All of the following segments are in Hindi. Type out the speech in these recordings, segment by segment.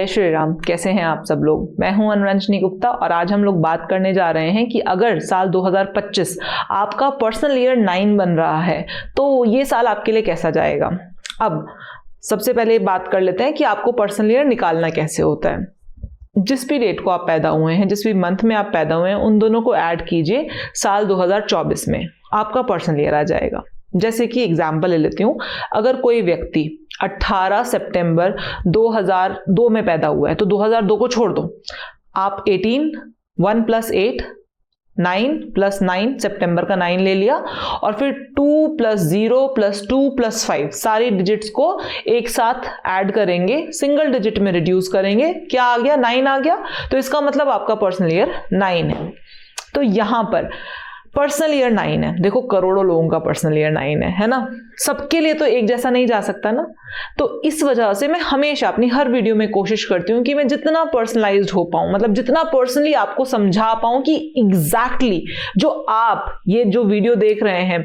जय श्री राम। कैसे हैं आप सब लोग? मैं हूं अनुरंजनी गुप्ता और आज हम लोग बात करने जा रहे हैं कि अगर साल 2025 आपका पर्सनल ईयर 9 बन रहा है तो ये साल आपके लिए कैसा जाएगा। अब सबसे पहले बात कर लेते हैं कि आपको पर्सनल ईयर निकालना कैसे होता है। जिस भी डेट को आप पैदा हुए हैं, जिस भी मंथ में आप पैदा हुए हैं, उन दोनों को ऐड कीजिए, साल 2024 में आपका पर्सनल ईयर आ जाएगा। जैसे कि एग्जाम्पल ले लेती हूँ, अगर कोई व्यक्ति 18 सितंबर 2002 में पैदा हुआ है तो 2002 को छोड़ दो, आप 18 1 + 8 9 + 9 सितंबर का 9 ले लिया और फिर 2 + 0 + 2 + 5 सारी डिजिट्स को एक साथ ऐड करेंगे, सिंगल डिजिट में रिड्यूस करेंगे, क्या आ गया? 9 आ गया। तो इसका मतलब आपका पर्सनल ईयर 9 है। तो यहां पर पर्सनल ईयर 9 है। देखो, करोड़ों लोगों का पर्सनल ईयर 9 है ना। सबके लिए तो एक जैसा नहीं जा सकता ना। तो इस वजह से मैं हमेशा अपनी हर वीडियो में कोशिश करती हूँ कि मैं जितना पर्सनलाइज्ड हो पाऊँ, मतलब जितना पर्सनली आपको समझा पाऊँ कि एग्जैक्टली जो आप ये जो वीडियो देख रहे हैं,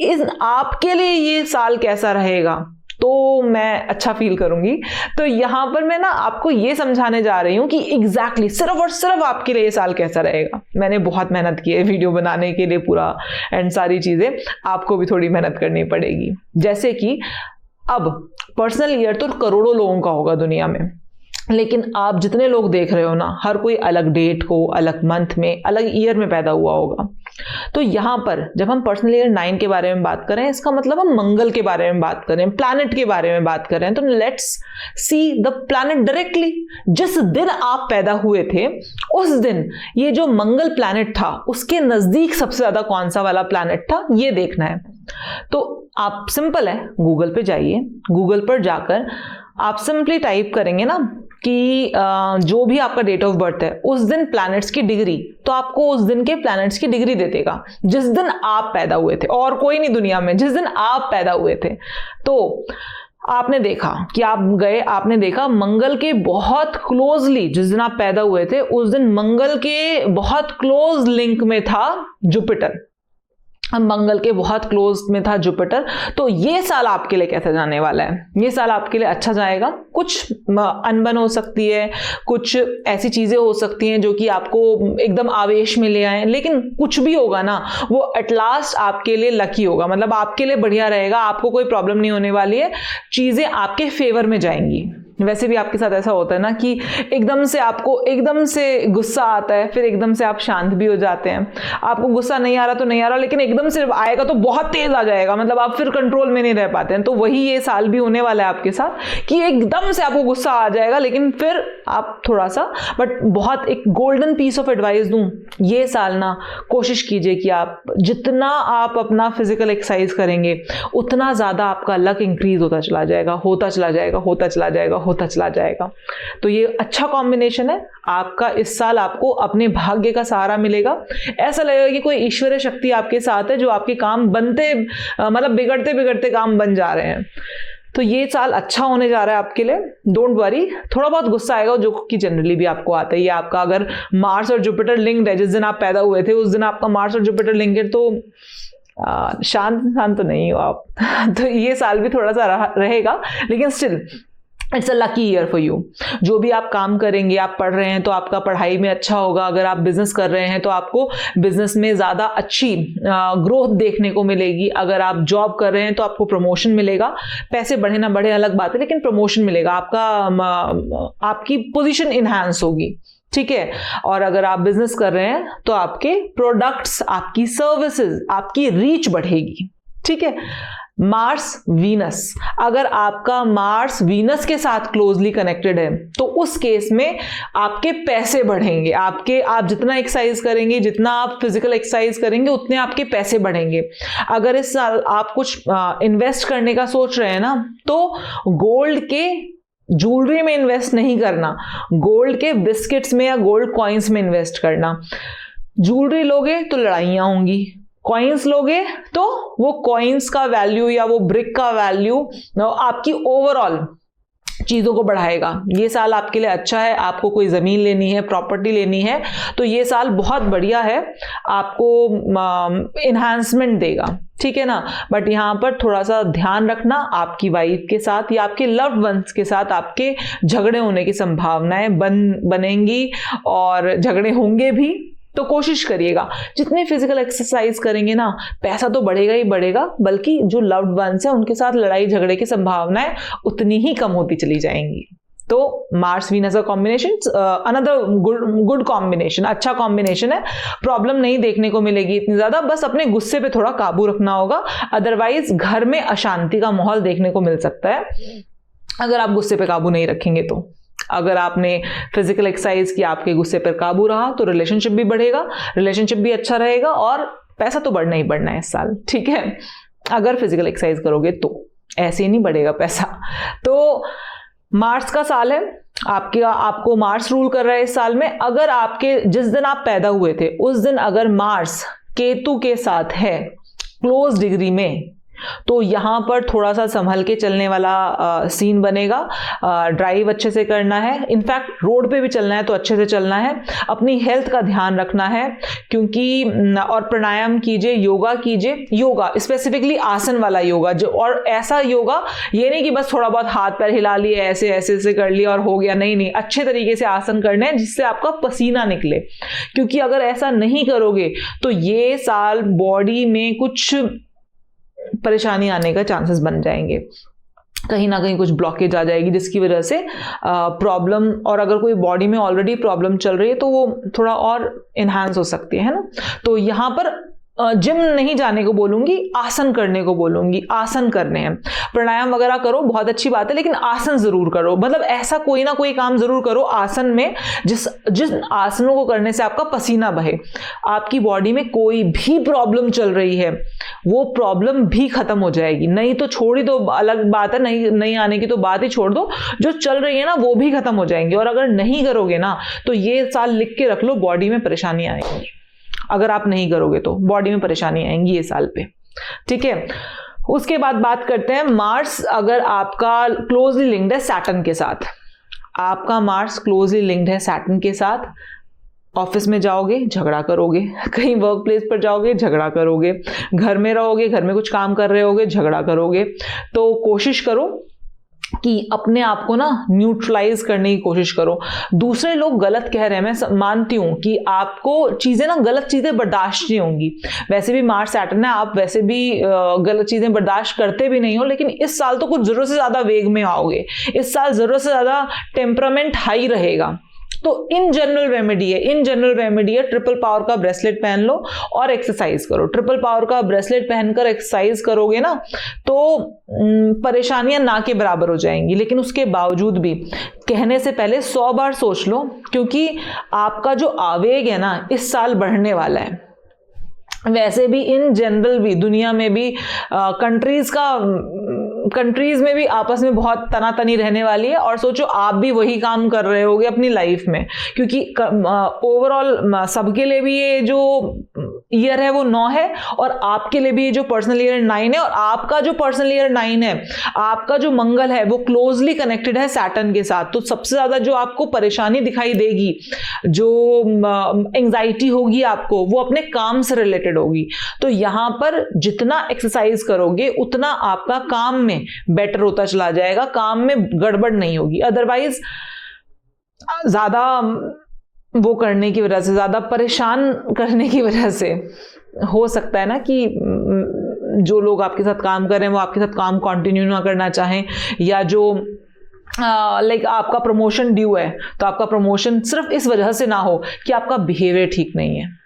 इस आपके लिए ये साल कैसा रहेगा तो मैं अच्छा फील करूंगी। तो यहां पर मैं ना आपको ये समझाने जा रही हूं कि एग्जैक्टली सिर्फ और सिर्फ आपके लिए ये साल कैसा रहेगा। मैंने बहुत मेहनत की है वीडियो बनाने के लिए पूरा, एंड सारी चीजें आपको भी थोड़ी मेहनत करनी पड़ेगी। जैसे कि अब पर्सनल ईयर तो करोड़ों लोगों का होगा दुनिया में, लेकिन आप जितने लोग देख रहे हो ना, हर कोई अलग डेट को, अलग मंथ में, अलग ईयर में पैदा हुआ होगा। तो यहां पर जब हम पर्सनल ईयर 9 के बारे में बात करें, इसका मतलब हम मंगल के बारे में बात करें, प्लैनेट के बारे में बात करें। तो let's see the planet directly. जिस दिन आप पैदा हुए थे उस दिन ये जो मंगल प्लैनेट था उसके नजदीक सबसे ज्यादा कौन सा वाला प्लैनेट था, ये देखना है। तो आप सिंपल है, गूगल पे जाइए, गूगल पर जाकर आप सिंपली टाइप करेंगे ना कि जो भी आपका डेट ऑफ बर्थ है उस दिन प्लैनेट्स की डिग्री, तो आपको उस दिन के प्लैनेट्स की डिग्री दे देगा जिस दिन आप पैदा हुए थे, और कोई नहीं दुनिया में, जिस दिन आप पैदा हुए थे। तो आपने देखा कि आप गए, आपने देखा मंगल के बहुत क्लोजली, जिस दिन आप पैदा हुए थे उस दिन मंगल के बहुत क्लोज लिंक में था जुपिटर। अब मंगल के बहुत क्लोज में था जुपिटर। तो ये साल आपके लिए कैसा जाने वाला है? ये साल आपके लिए अच्छा जाएगा। कुछ अनबन हो सकती है, कुछ ऐसी चीजें हो सकती हैं जो कि आपको एकदम आवेश में ले आए, लेकिन कुछ भी होगा ना वो एट लास्ट आपके लिए लकी होगा, मतलब आपके लिए बढ़िया रहेगा। आपको कोई प्रॉब्लम नहीं होने वाली है, चीजें आपके फेवर में जाएंगी। वैसे भी आपके साथ ऐसा होता है ना कि एकदम से आपको एकदम से गुस्सा आता है, फिर एकदम से आप शांत भी हो जाते हैं। आपको गुस्सा नहीं आ रहा तो नहीं आ रहा, लेकिन एकदम से आएगा तो बहुत तेज आ जाएगा, मतलब आप फिर कंट्रोल में नहीं रह पाते हैं। तो वही ये साल भी होने वाला है आपके साथ कि एकदम से आपको गुस्सा आ जाएगा, लेकिन फिर आप थोड़ा सा, बट बहुत एक गोल्डन पीस ऑफ एडवाइस दूं, ये साल ना कोशिश कीजिए कि आप जितना आप अपना फिजिकल एक्सरसाइज करेंगे उतना ज्यादा आपका लक इंक्रीज होता चला जाएगा, होता चला जाएगा, होता चला जाएगा, होता चला जाएगा। तो ये अच्छा कॉम्बिनेशन है आपका। इस साल आपको अपने भाग्य का सहारा मिलेगा। ऐसा लगेगा कि कोई ईश्वरीय शक्ति आपके साथ है जो आपके काम बनते, मतलब बिगड़ते बिगड़ते काम बन जा रहे हैं। तो ये साल अच्छा होने जा रहा है आपके लिए। डोंट वरी, थोड़ा बहुत गुस्सा आएगा जो कि जनरली भी आपको आता है। ये आपका अगर मार्स और जुपिटर लिंक्ड है, जिस दिन आप पैदा हुए थे उस दिन आपका मार्स और जुपिटर लिंक है, तो शांत तो नहीं हो आप। तो ये साल भी थोड़ा सा रहेगा, लेकिन still it's a lucky year for you. जो भी आप काम करेंगे, आप पढ़ रहे हैं तो आपका पढ़ाई में अच्छा होगा, अगर आप बिजनेस कर रहे हैं तो आपको बिजनेस में ज़्यादा अच्छी ग्रोथ देखने को मिलेगी, अगर आप जॉब कर रहे हैं तो आपको प्रमोशन मिलेगा। पैसे बढ़े ना बढ़े अलग बात है, लेकिन प्रमोशन मिलेगा, आपकी पोजीशन इन्हांस होगी, ठीक है। और अगर आप बिजनेस कर रहे हैं तो आपके प्रोडक्ट्स, आपकी सर्विसेज, आपकी रीच बढ़ेगी, ठीक है। मार्स वीनस, अगर आपका मार्स वीनस के साथ क्लोजली कनेक्टेड है तो उस केस में आपके पैसे बढ़ेंगे। आप जितना एक्सरसाइज करेंगे, जितना आप फिजिकल एक्सरसाइज करेंगे, उतने आपके पैसे बढ़ेंगे। अगर इस साल आप कुछ इन्वेस्ट करने का सोच रहे हैं ना, तो गोल्ड के ज्वेलरी में इन्वेस्ट नहीं करना, गोल्ड के बिस्किट्स में या गोल्ड कॉइन्स में इन्वेस्ट करना। ज्वेलरी लोगे तो लड़ाइयां होंगी, कॉइन्स लोगे तो वो कॉइन्स का वैल्यू या वो ब्रिक का वैल्यू आपकी ओवरऑल चीज़ों को बढ़ाएगा। ये साल आपके लिए अच्छा है। आपको कोई ज़मीन लेनी है, प्रॉपर्टी लेनी है, तो ये साल बहुत बढ़िया है, आपको इन्हांसमेंट देगा, ठीक है ना। बट यहाँ पर थोड़ा सा ध्यान रखना, आपकी वाइफ के साथ या आपके लव्ड वंस के साथ आपके झगड़े होने की संभावनाएं बनेंगी और झगड़े होंगे भी। तो कोशिश करिएगा, जितने फिजिकल एक्सरसाइज करेंगे ना, पैसा तो बढ़ेगा ही बढ़ेगा, बल्कि जो लव्ड वंस है उनके साथ लड़ाई झगड़े की संभावनाएं उतनी ही कम होती चली जाएंगी। तो मार्स वीनस का कॉम्बिनेशन अनदर गुड कॉम्बिनेशन, अच्छा कॉम्बिनेशन है। प्रॉब्लम नहीं देखने को मिलेगी इतनी ज्यादा, बस अपने गुस्से पे थोड़ा काबू रखना होगा, अदरवाइज घर में अशांति का माहौल देखने को मिल सकता है अगर आप गुस्से पे काबू नहीं रखेंगे तो। अगर आपने फिजिकल एक्सरसाइज की, आपके गुस्से पर काबू रहा, तो रिलेशनशिप भी बढ़ेगा, रिलेशनशिप भी अच्छा रहेगा और पैसा तो बढ़ना ही बढ़ना है इस साल, ठीक है, अगर फिजिकल एक्सरसाइज करोगे तो। ऐसे ही नहीं बढ़ेगा पैसा। तो मार्स का साल है, आपको मार्स रूल कर रहा है इस साल में। अगर आपके जिस दिन आप पैदा हुए थे उस दिन अगर मार्स केतु के साथ है क्लोज डिग्री में, तो यहां पर थोड़ा सा संभल के चलने वाला सीन बनेगा। ड्राइव अच्छे से करना है, इनफैक्ट रोड पे भी चलना है तो अच्छे से चलना है, अपनी हेल्थ का ध्यान रखना है, क्योंकि और प्राणायाम कीजिए, योगा कीजिए, योगा स्पेसिफिकली आसन वाला योगा, जो और ऐसा योगा ये नहीं कि बस थोड़ा बहुत हाथ पैर हिला लिए, ऐसे ऐसे ऐसे कर लिया और हो गया, नहीं नहीं, अच्छे तरीके से आसन करने हैं जिससे आपका पसीना निकले, क्योंकि अगर ऐसा नहीं करोगे तो ये साल बॉडी में कुछ परेशानी आने का चांसेस बन जाएंगे, कहीं ना कहीं कुछ ब्लॉकेज आ जाएगी जिसकी वजह से प्रॉब्लम, और अगर कोई बॉडी में ऑलरेडी प्रॉब्लम चल रही है तो वो थोड़ा और इन्हांस हो सकती है ना। तो यहाँ पर जिम नहीं जाने को बोलूंगी, आसन करने को बोलूंगी, आसन करने हैं, प्राणायाम वगैरह करो, बहुत अच्छी बात है, लेकिन आसन जरूर करो, मतलब ऐसा कोई ना कोई काम जरूर करो आसन में जिस आसनों को करने से आपका पसीना बहे। आपकी बॉडी में कोई भी प्रॉब्लम चल रही है वो प्रॉब्लम भी खत्म हो जाएगी, नहीं तो छोड़ ही दो, अलग बात है, नहीं आने की तो बात ही छोड़ दो, जो चल रही है ना वो भी खत्म हो जाएंगी। और अगर नहीं करोगे ना तो ये साल लिख के रख लो, बॉडी में परेशानी आएगी, अगर आप नहीं करोगे तो बॉडी में परेशानी आएंगी ये साल पे, ठीक है। उसके बाद बात करते हैं मार्स, अगर आपका क्लोजली लिंक्ड है सैटर्न के साथ, आपका मार्स क्लोजली लिंक्ड है सैटर्न के साथ, ऑफिस में जाओगे झगड़ा करोगे, कहीं वर्क प्लेस पर जाओगे झगड़ा करोगे, घर में रहोगे, घर में कुछ काम कर रहे होगे झगड़ा करोगे। तो कोशिश करो कि अपने आप को ना न्यूट्रलाइज करने की कोशिश करो। दूसरे लोग गलत कह रहे हैं, मैं मानती हूं कि आपको चीजें ना, गलत चीजें बर्दाश्त नहीं होंगी, वैसे भी मार्स सैटर्न है, आप वैसे भी गलत चीजें बर्दाश्त करते भी नहीं हो, लेकिन इस साल तो कुछ जरूरत से ज्यादा वेग में आओगे, इस साल जरूरत से ज्यादा टेम्परामेंट हाई रहेगा। तो इन जनरल रेमेडी है, ट्रिपल पावर का ब्रेसलेट पहन लो और एक्सरसाइज करो। ट्रिपल पावर का ब्रेसलेट पहनकर एक्सरसाइज करोगे ना तो परेशानियां ना के बराबर हो जाएंगी, लेकिन उसके बावजूद भी कहने से पहले 100 बार सोच लो, क्योंकि आपका जो आवेग है ना इस साल बढ़ने वाला है। वैसे भी इन जनरल भी दुनिया में भी कंट्रीज में भी आपस में बहुत तनातनी रहने वाली है, और सोचो आप भी वही काम कर रहे होगे अपनी लाइफ में, क्योंकि ओवरऑल सबके लिए भी ये जो ईयर है वो 9 है, और आपके लिए भी ये जो पर्सनल ईयर 9 है, और आपका जो पर्सनल ईयर 9 है, आपका जो मंगल है वो क्लोजली कनेक्टेड है सैटर्न के साथ। तो सबसे ज्यादा जो आपको परेशानी दिखाई देगी, जो एंजाइटी होगी आपको, वो अपने काम से रिलेटेड होगी। तो यहां पर जितना एक्सरसाइज करोगे उतना आपका काम में बेटर होता चला जाएगा, काम में गड़बड़ नहीं होगी। अदरवाइज ज्यादा वो करने की वजह से, ज्यादा परेशान करने की वजह से हो सकता है ना कि जो लोग आपके साथ काम कर रहे हैं वो आपके साथ काम कंटिन्यू ना करना चाहें, या जो लाइक आपका प्रमोशन ड्यू है तो आपका प्रमोशन सिर्फ इस वजह से ना हो कि आपका बिहेवियर ठीक नहीं है।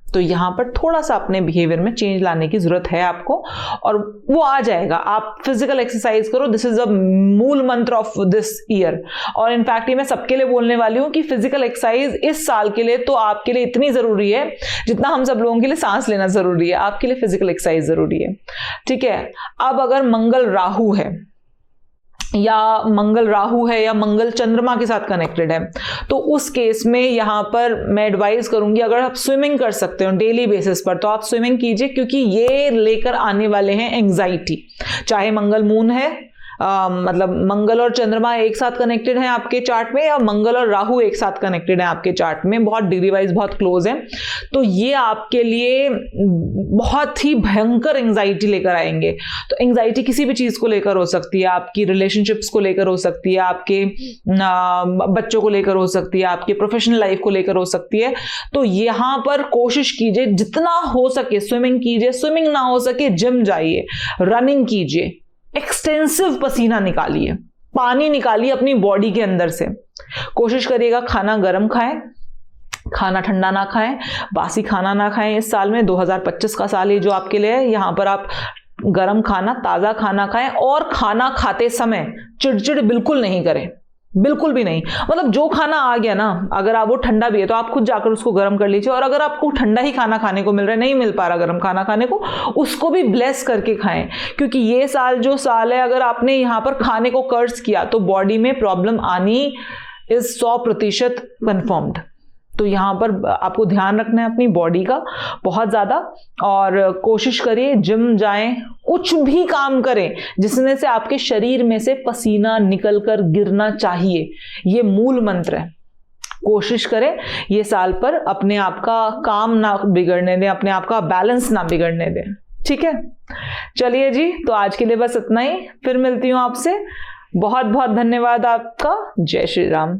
तो यहाँ पर थोड़ा सा अपने बिहेवियर में चेंज लाने की जरूरत है आपको, और वो आ जाएगा। आप फिजिकल एक्सरसाइज करो, दिस इज अ मूल मंत्र ऑफ दिस ईयर। और इनफैक्ट ये मैं सबके लिए बोलने वाली हूँ कि फिजिकल एक्सरसाइज इस साल के लिए तो आपके लिए इतनी जरूरी है जितना हम सब लोगों के लिए सांस लेना जरूरी है, आपके लिए फिजिकल एक्सरसाइज जरूरी है, ठीक है। अब अगर मंगल राहु है या मंगल चंद्रमा के साथ कनेक्टेड है, तो उस केस में यहां पर मैं एडवाइस करूंगी, अगर आप स्विमिंग कर सकते हो डेली बेसिस पर तो आप स्विमिंग कीजिए, क्योंकि ये लेकर आने वाले हैं एंजाइटी। चाहे मंगल मून है, मतलब मंगल और चंद्रमा एक साथ कनेक्टेड हैं आपके चार्ट में, या मंगल और राहु एक साथ कनेक्टेड हैं आपके चार्ट में, बहुत डिग्री वाइज बहुत क्लोज हैं, तो ये आपके लिए बहुत ही भयंकर एंजाइटी लेकर आएंगे। तो एंजाइटी किसी भी चीज को लेकर हो सकती है, आपकी रिलेशनशिप्स को लेकर हो सकती है, आपके बच्चों को लेकर हो सकती है, आपके प्रोफेशनल लाइफ को लेकर हो सकती है। तो यहां पर कोशिश कीजिए जितना हो सके स्विमिंग कीजिए, स्विमिंग ना हो सके जिम जाइए, रनिंग कीजिए, एक्सटेंसिव पसीना निकालिए, पानी निकालिए अपनी बॉडी के अंदर से। कोशिश करिएगा खाना गर्म खाएं, खाना ठंडा ना खाएं, बासी खाना ना खाएं। इस साल में 2025 का साल है जो आपके लिए है, यहां पर आप गर्म खाना, ताजा खाना खाएं, और खाना खाते समय चिड़चिड़ बिल्कुल नहीं करें, बिल्कुल भी नहीं। मतलब जो खाना आ गया ना, अगर आप वो ठंडा भी है तो आप खुद जाकर उसको गर्म कर लीजिए, और अगर आपको ठंडा ही खाना खाने को मिल रहा है, नहीं मिल पा रहा गर्म खाना खाने को, उसको भी ब्लेस करके खाएं। क्योंकि ये साल जो साल है, अगर आपने यहाँ पर खाने को कर्स किया तो बॉडी में प्रॉब्लम आनी इज 100% कन्फर्म्ड। तो यहाँ पर आपको ध्यान रखना है अपनी बॉडी का बहुत ज़्यादा, और कोशिश करिए जिम जाएं, कुछ भी काम करें जिसमें से आपके शरीर में से पसीना निकल कर गिरना चाहिए, ये मूल मंत्र है। कोशिश करें ये साल पर अपने आप का काम ना बिगड़ने दें, अपने आप का बैलेंस ना बिगड़ने दें, ठीक है। चलिए जी, तो आज के लिए बस इतना ही, फिर मिलती हूँ आपसे। बहुत बहुत धन्यवाद आपका। जय श्री राम।